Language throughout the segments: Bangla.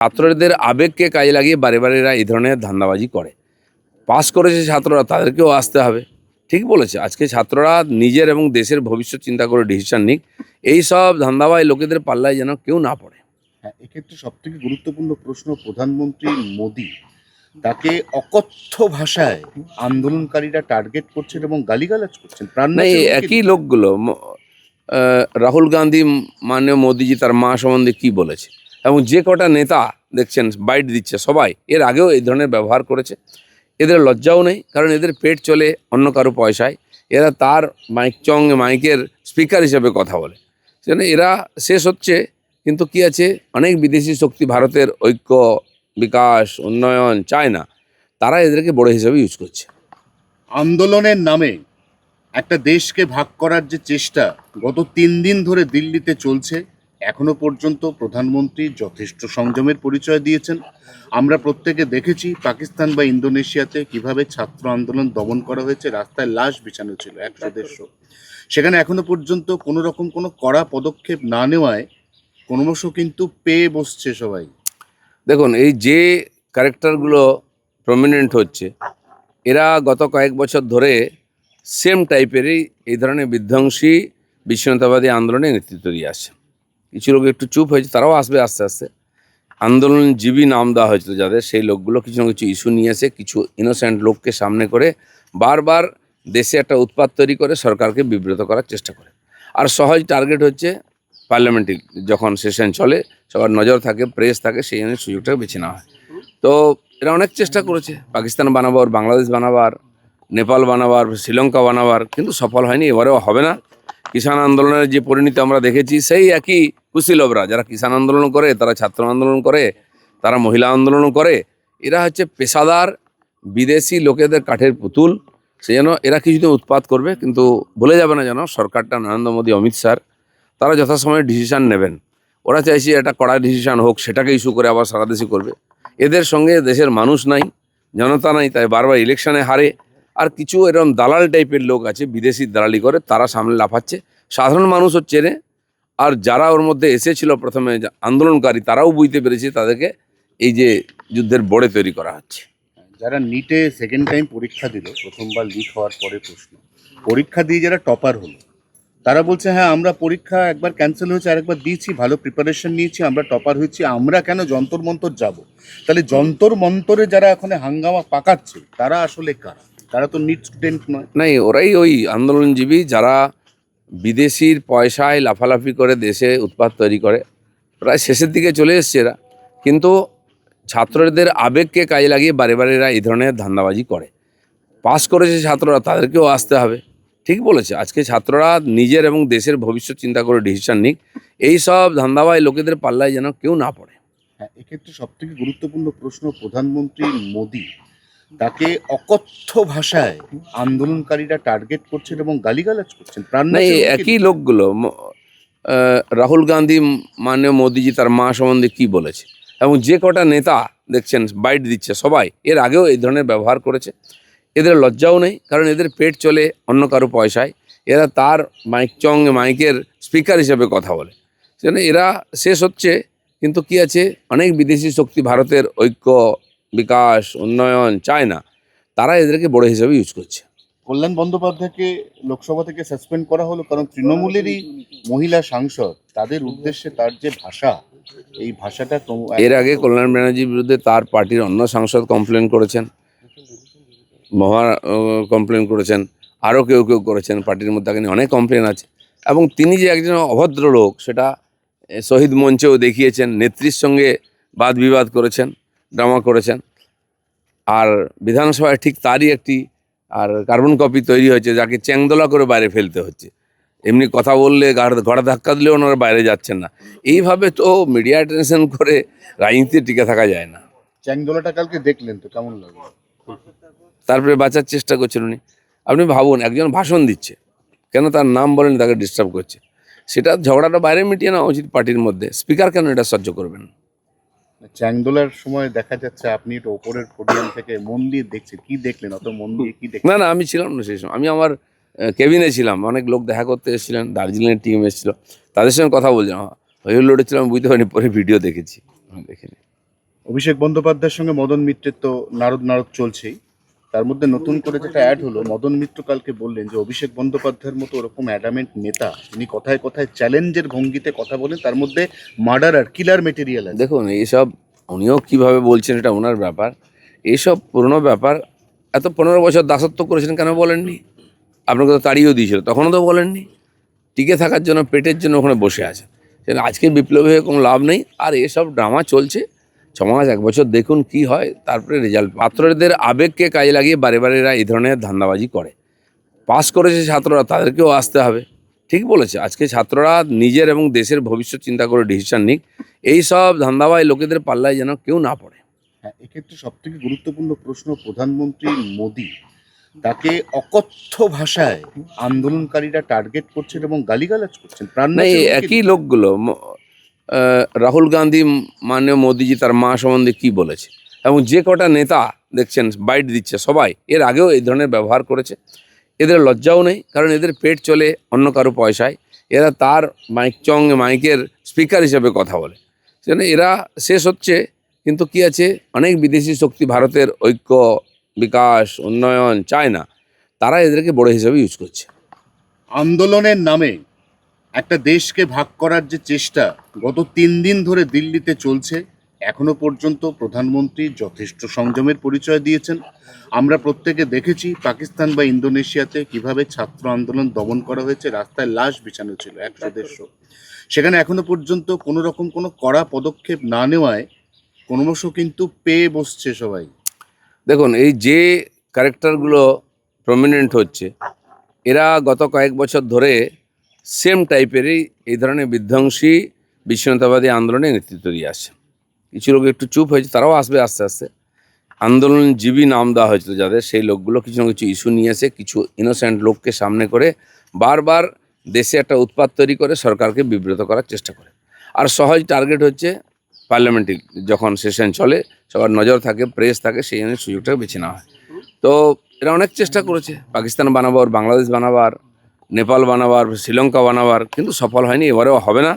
ছাত্রদের আবেগকে কাজে লাগিয়ে বারে বারে এরা এই ধরনের ধান্দাবাজি করে। পাস করেছে ছাত্ররা, তাদেরকেও আসতে হবে। ঠিক বলেছে। আজকে ছাত্ররা নিজের এবং দেশের ভবিষ্যৎ চিন্তা করে ডিসিশন নিক। এই সব ধান্দাবাজ লোকেদের পাল্লায় যেন কেউ না পড়ে। হ্যাঁ, এক্ষেত্রে সবথেকে গুরুত্বপূর্ণ প্রশ্ন, প্রধানমন্ত্রী মোদী তাকে অকথ্য ভাষায় আন্দোলনকারীরা টার্গেট করছেন এবং গালিগালাজ করছেন। না, এই প্রাণনাশের হুমকি একই দিচ্ছেন। লোকগুলো রাহুল গান্ধী মাননীয় মোদিজি তার মা সম্বন্ধে কি বলেছে, এবং যে কটা নেতা দেখছেন বাইট দিচ্ছে, সবাই এর আগেও এই ধরনের ব্যবহার করেছে। এদের লজ্জাও নেই, কারণ এদের পেট চলে অন্য কারো পয়সায়। এরা তার মাইকের স্পিকার হিসেবে কথা বলে। সেজন্য এরা শেষ হচ্ছে। কিন্তু কি আছে, অনেক বিদেশি শক্তি ভারতের ঐক্য, বিকাশ, উন্নয়ন চায় না, তারা এদেরকে বড় হিসেবে ইউজ করছে। আন্দোলনের নামে একটা দেশকে ভাগ করার যে চেষ্টা গত 3 দিন ধরে দিল্লিতে চলছে, এখনো পর্যন্ত প্রধানমন্ত্রী যথেষ্ট সংযমের পরিচয় দিয়েছেন। আমরা প্রত্যেকে দেখেছি পাকিস্তান বা ইন্দোনেশিয়াতে কিভাবে ছাত্র আন্দোলন দমন করা হয়েছে, রাস্তায় লাশ বিছানো ছিল 100-150। সেখানে এখনো পর্যন্ত কোনো রকম কোনো কড়া পদক্ষেপ না নেওয়ায় ক্রমশ কিন্তু পেয়ে বসছে সবাই। দেখুন, এই যে ক্যারেক্টারগুলো প্রমিনেন্ট হচ্ছে, এরা গত কয়েক বছর ধরে সেম টাইপেরই এই ধরনের বিধ্বংসী বিচ্ছিন্নতাবাদী আন্দোলনে নেতৃত্ব দিয়ে আসছে। কিছু লোক একটু চুপ হয়েছে, তারাও আসবে আস্তে আস্তে। আন্দোলনজীবী নাম দেওয়া হয়েছিল যাদের, সেই লোকগুলো কিছু না কিছু ইস্যু নিয়ে এসে কিছু ইনোসেন্ট লোককে সামনে করে বারবার দেশে একটা উৎপাত তৈরি করে সরকারকে বিব্রত করার চেষ্টা করে। আর সহজ টার্গেট হচ্ছে পার্লামেন্টারি যখন সেশন চলে, সবার নজর থাকে, প্রেস থাকে, সেই জন্য সুযোগটাকে বেছে নেওয়া হয়। তো এরা অনেক চেষ্টা করেছে পাকিস্তান বানাবার, বাংলাদেশ বানাবার, নেপাল বানাবার, শ্রীলঙ্কা বানাবার, কিন্তু সফল হয়নি, এবারেও হবে না। কিষাণ আন্দোলনের যে পরিণতি আমরা দেখেছি, সেই একই কুশীলবরা যারা কিষাণ আন্দোলন করে, তারা ছাত্র আন্দোলন করে, তারা মহিলা আন্দোলন করে। এরা হচ্ছে পেশাদার বিদেশি লোকেদের কাঠের পুতুল। সেই জন্য এরা কিছুদিন উৎপাত করবে, কিন্তু ভুলে যাবে না যেন সরকারটা, নরেন্দ্র মোদী, অমিত শাহ, তারা যথাসময়ে ডিসিশান নেবেন। ওরা চাইছে এটা কড়া ডিসিশান হোক, সেটাকে ইস্যু করে আবার সারা দেশে করবে। এদের সঙ্গে দেশের মানুষ নাই, জনতা নাই, তাই বারবার ইলেকশনে হারে। আর কিছু এরকম দালাল টাইপের লোক আছে, বিদেশি দালালি করে, তারা সামনে লাফাচ্ছে। সাধারণ মানুষও চেনে। আর যারা ওর মধ্যে এসেছিল প্রথমে আন্দোলনকারী, তারাও বুঝতে পেরেছে তাদেরকে এই যে যুদ্ধের বড়ে তৈরি করা হচ্ছে। যারা নিটে সেকেন্ড টাইম পরীক্ষা দিল, প্রথমবার লিক হওয়ার পরে প্রশ্ন পরীক্ষা দিয়ে যারা টপার হলো, তারা বলছে হ্যাঁ আমরা পরীক্ষা একবার ক্যান্সেল হয়েছে, আরেকবার দিয়েছি, ভালো প্রিপারেশন নিয়েছি, আমরা টপার হয়েছি, আমরা কেন যন্তর মন্তর যাব? তাহলে যন্তর মন্তরে যারা এখন হাঙ্গামা পাকাচ্ছে তারা আসলে কারা? তারা তো নিট স্টুডেন্ট নয়। নাই, ওরাই ওই আন্দোলনজীবী যারা বিদেশির পয়সায় লাফালাফি করে দেশে উৎপাত তৈরি করে। প্রায় শেষের দিকে চলে এসছে এরা, কিন্তু ছাত্রদের আবেগকে কাজে লাগিয়ে বারে বারে এরা এই ধরনের ধান্দাবাজি করে। পাস করেছে ছাত্ররা, তাদেরকেও আসতে হবে। ঠিক বলেছে। আজকে ছাত্ররা নিজের এবং দেশের ভবিষ্যৎ চিন্তা করে ডিসিশন নিক। এই সব ধান্দাবাজ লোকেদের পাল্লায় যেন কেউ না পড়ে। হ্যাঁ, এক্ষেত্রে সবথেকে গুরুত্বপূর্ণ প্রশ্ন, প্রধানমন্ত্রী মোদী তাকে অকথ্য ভাষায় আন্দোলনকারীরা টার্গেট করছেন এবং গালিগালাজ করছেন। না, এই প্রাণনাশের হুমকি একই দিচ্ছেন। লোকগুলো রাহুল গান্ধী মাননীয় মোদিজি তার মা সম্বন্ধে কি বলেছে, এবং যে কটা নেতা দেখছেন বাইট দিচ্ছে, সবাই এর আগেও এই ধরনের ব্যবহার করেছে। এদের লজ্জাও নেই, কারণ এদের পেট চলে অন্য কারো পয়সায়। এরা তার মাইকের স্পিকার হিসেবে কথা বলে। সেজন্য এরা শেষ হচ্ছে। কিন্তু কি আছে, অনেক বিদেশি শক্তি ভারতের ঐক্য, বিকাশ, উন্নয়ন চায় না, তারা এদেরকে বড় হিসেবে ইউজ করছে। কল্যাণ বন্দ্যোপাধ্যায়কে লোকসভা থেকে সাসপেন্ড করা হলো কারণ তৃণমূলেরই মহিলা সাংসদ, তাদের উদ্দেশ্যে তার যে ভাষা, এই ভাষাটা এর আগে কল্যাণ ব্যানার্জির বিরুদ্ধে তার পার্টির অন্য সাংসদ কমপ্লেন করেছেন, কমপ্লেন করেছেন, আরও কেউ কেউ করেছেন। পার্টির মধ্যে তাকে নিয়ে অনেক কমপ্লেন আছে। এবং তিনি যে একজন অভদ্র লোক, সেটা শহীদ মঞ্চেও দেখিয়েছেন। নেত্রীর সঙ্গে বাদ বিবাদ করেছেন, ড্রামা করেছেন। আর বিধানসভায় ঠিক তারই একটি কার্বন কপি তৈরি হয়েছে, যাকে চ্যাংদোলা করে বাইরে ফেলতে হচ্ছে। এমনি কথা বললে ঘোড়া ধাক্কা দিলেও ওনারা বাইরে যাচ্ছেন না। এইভাবে তো মিডিয়া অ্যাটেনশন করে রাজনীতিতে টিকে থাকা যায় না। চ্যাংদোলাটা কালকে দেখলেন তো কেমন লাগলো? তারপরে বাঁচার চেষ্টা করছেন উনি। আপনি ভাবুন, একজন ভাষণ দিচ্ছে, কেন তার নাম বলেন, তাকে ডিস্টার্ব করছে। সেটা ঝগড়াটা বাইরে মিটিয়ে নেওয়া উচিত পার্টির মধ্যে। স্পিকার কেন এটা সহ্য করবেন? চ্যাংদোলার সময় দেখা যাচ্ছে আপনি একটু ওপরের পোডিয়াম থেকে মন দিয়ে দেখছেন, কি দেখলেন? অত মন দিয়ে কি না দেখলেন? না, আমি ছিলাম না সেই সময়। আমি আমার কেবিনে ছিলাম। অনেক লোক দেখা করতে এসেছিলেন, দার্জিলিংয়ের টিম এসেছিলো, তাদের সঙ্গে কথা বলছিলাম। হই হুল্লোড় ছিলাম, বুঝতে পারিনি, পরে ভিডিও দেখেছি। আমি দেখিনি। অভিষেক বন্দ্যোপাধ্যায়ের সঙ্গে মদন মিত্রের তো নারদ নারদ চলছেই, তার মধ্যে নতুন করে যেটা অ্যাড হলো, মদন মিত্র কালকে বললেন যে অভিষেক বন্দ্যোপাধ্যায়ের মতো ওরকম অ্যাডামেন্ট নেতা, তিনি কথায় কথায় চ্যালেঞ্জের ভঙ্গিতে কথা বলেন, তার মধ্যে মার্ডারার কিলার মেটেরিয়াল আছে। দেখুন এইসব উনিও কীভাবে বলছেন এটা ওনার ব্যাপার। এইসব পুরনো ব্যাপার। এত 15 বছর দাসত্ব করেছেন কেন বলেননি? আপনাকে তো তাড়িয়েও দিয়েছিল, তখনও তো বলেননি। টিকে থাকার জন্য, পেটের জন্য ওখানে বসে আছে। সেটা আজকে বিপ্লবী হয়ে কোনো লাভ নেই। আর এসব ড্রামা চলছে 6 মাস 1 বছর, দেখুন কি হয়, তারপরে রেজাল্ট। ছাত্রদের আবেগকে কাজে লাগিয়ে বারে বারে এরা এই ধরনের ধান্দাবাজি করে। পাস করেছে ছাত্ররা, তাদেরকেও আসতে হবে। ঠিক বলেছে, আজকে ছাত্ররা নিজের এবং দেশের ভবিষ্যৎ চিন্তা করে ডিসিশন নিক। এই সব ধান্দাবাজ লোকেদের পাল্লায় যেন কেউ না পড়ে। হ্যাঁ, এক্ষেত্রে সব থেকে গুরুত্বপূর্ণ প্রশ্ন, প্রধানমন্ত্রী মোদী তাকে অকথ্য ভাষায় আন্দোলনকারীরা টার্গেট করছেন এবং গালিগালাজ করছেন। না, এই প্রাণনাশের হুমকি একই লোকগুলো রাহুল গান্ধী মাননীয় মোদিজি তার মা সম্বন্ধে কি বলেছে, এবং যে কটা নেতা দেখছেন বাইট দিচ্ছে, সবাই এর আগেও এই ধরনের ব্যবহার করেছে। এদের লজ্জাও নেই, কারণ এদের পেট চলে অন্য কারো পয়সায়। এরা তার মাইকের স্পিকার হিসেবে কথা বলে। সেজন্য এরা শেষ হচ্ছে। কিন্তু কি আছে, অনেক বিদেশি শক্তি ভারতের ঐক্য, বিকাশ, উন্নয়ন চায় না, তারা এদেরকে বড় হিসেবে ইউজ করছে। আন্দোলনের নামে একটা দেশকে ভাগ করার যে চেষ্টা গত 3 দিন ধরে দিল্লিতে চলছে, এখনো পর্যন্ত প্রধানমন্ত্রী যথেষ্ট সংযমের পরিচয় দিয়েছেন। আমরা প্রত্যেকে দেখেছি পাকিস্তান বা ইন্দোনেশিয়াতে কিভাবে ছাত্র আন্দোলন দমন করা হয়েছে, রাস্তায় লাশ বিছানো ছিল 100-150। সেখানে এখনো পর্যন্ত কোনো রকম কোনো কড়া পদক্ষেপ না নেওয়ায় ক্রমশ কিন্তু পেয়ে বসছে সবাই। দেখুন এই যে ক্যারেক্টারগুলো প্রমিনেন্ট হচ্ছে, এরা গত কয়েক বছর ধরে সেম টাইপেরই এই ধরনের বিধ্বংসী বিচ্ছিন্নতাবাদী আন্দোলনে নেতৃত্ব দিয়ে আসছে। কিছু লোক একটু চুপ হয়েছে, তারাও আসবে আস্তে আস্তে। আন্দোলনজীবী নাম দেওয়া হয়েছিল যাদের, সেই লোকগুলো কিছু না কিছু ইস্যু নিয়ে এসে কিছু ইনোসেন্ট লোককে সামনে করে বারবার দেশে একটা উৎপাত তৈরি করে সরকারকে বিব্রত করার চেষ্টা করে। আর সহজ টার্গেট হচ্ছে পার্লামেন্টারি, যখন সেশন চলে সবার নজর থাকে, প্রেস থাকে, সেই জন্য সুযোগটাকে বেছে নেওয়া হয়। তো এরা অনেক চেষ্টা করেছে পাকিস্তান বানাবার, বাংলাদেশ বানাবার, নেপাল বানাবার, শ্রীলঙ্কা বানাবার, কিন্তু সফল হয়নি, এবারেও হবে না।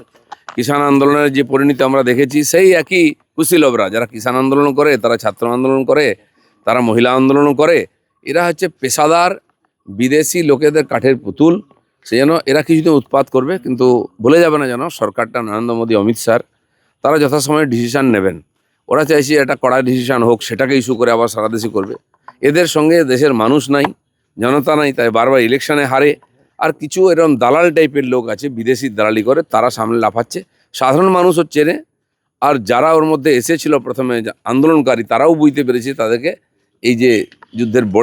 কিষাণ আন্দোলনের যে পরিণতি আমরা দেখেছি, সেই একই কুশীলবরা, যারা কিষাণ আন্দোলন করে, তারা ছাত্র আন্দোলন করে, তারা মহিলা আন্দোলন করে। এরা হচ্ছে পেশাদার বিদেশি লোকেদের কাঠের পুতুল। সেই জন্য এরা কিছুদিন উৎপাত করবে, কিন্তু ভুলে যাবে না যেন সরকারটা, নরেন্দ্র মোদী, অমিত শাহ, তারা যথাসময়ে ডিসিশান নেবেন। ওরা চাইছে এটা কড়া ডিসিশান হোক, সেটাকে ইস্যু করে আবার সারা দেশে করবে। এদের সঙ্গে দেশের মানুষ নাই, জনতা নাই, তাই বারবার ইলেকশনে হারে। আর কিছু এরকম দালাল টাইপের লোক আছে, বিদেশি দালালি করে, তারা সামনে লাফাচ্ছে। সাধারণ মানুষও চেনে। আর যারা ওর মধ্যে এসেছিল প্রথমে আন্দোলনকারী, তারাও বুঝতে পেরেছে তাদেরকে এই যে যুদ্ধের বড়